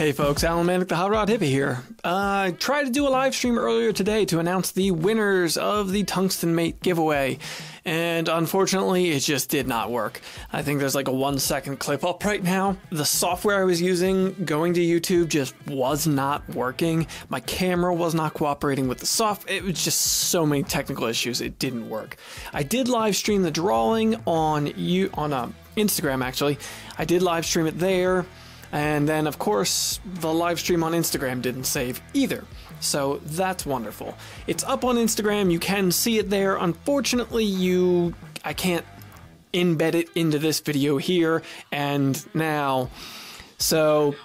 Hey folks, Alan Manic the HotRodHippie here. I tried to do a live stream earlier today to announce the winners of the TungstenMate giveaway, and unfortunately it just did not work. I think there's like a 1-second clip up right now. The software I was using going to YouTube just was not working. My camera was not cooperating with the software. It was just so many technical issues, it didn't work. I did live stream the drawing on Instagram actually. I did live stream it there. And then, of course, the live stream on Instagram didn't save either. So that's wonderful. It's up on Instagram. You can see it there. Unfortunately, I can't embed it into this video here and now. So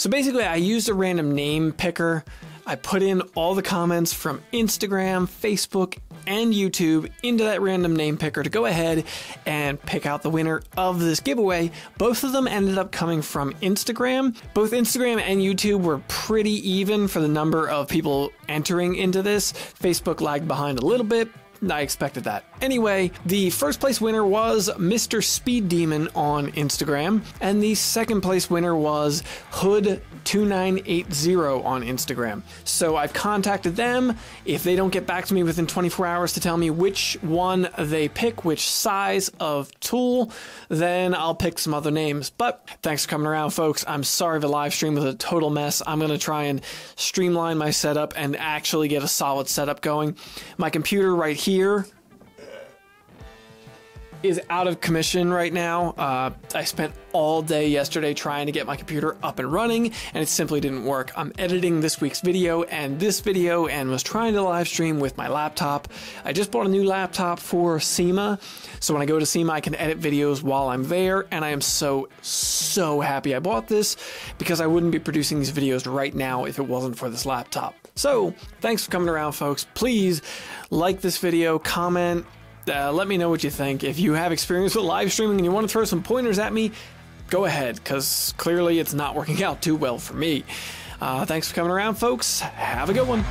basically, I used a random name picker. I put in all the comments from Instagram, Facebook, and YouTube into that random name picker to go ahead and pick out the winner of this giveaway. Both of them ended up coming from Instagram. Both Instagram and YouTube were pretty even for the number of people entering into this. Facebook lagged behind a little bit. I expected that. Anyway, the first place winner was Mr. Speed Demon on Instagram, and the second place winner was Hood2980 on Instagram. So I've contacted them. If they don't get back to me within 24 hours to tell me which one they pick, which size of tool, then I'll pick some other names. But thanks for coming around, folks. I'm sorry the live stream was a total mess. I'm going to try and streamline my setup and actually get a solid setup going. My computer right here is out of commission right now. I spent all day yesterday trying to get my computer up and running, and it simply didn't work. I'm editing this week's video and this video and was trying to live stream with my laptop. I just bought a new laptop for SEMA, so when I go to SEMA I can edit videos while I'm there, and I am so happy I bought this because I wouldn't be producing these videos right now if it wasn't for this laptop. So thanks for coming around, folks. Please like this video, comment, let me know what you think. If you have experience with live streaming and you want to throw some pointers at me, go ahead, because clearly it's not working out too well for me. Thanks for coming around, folks. Have a good one.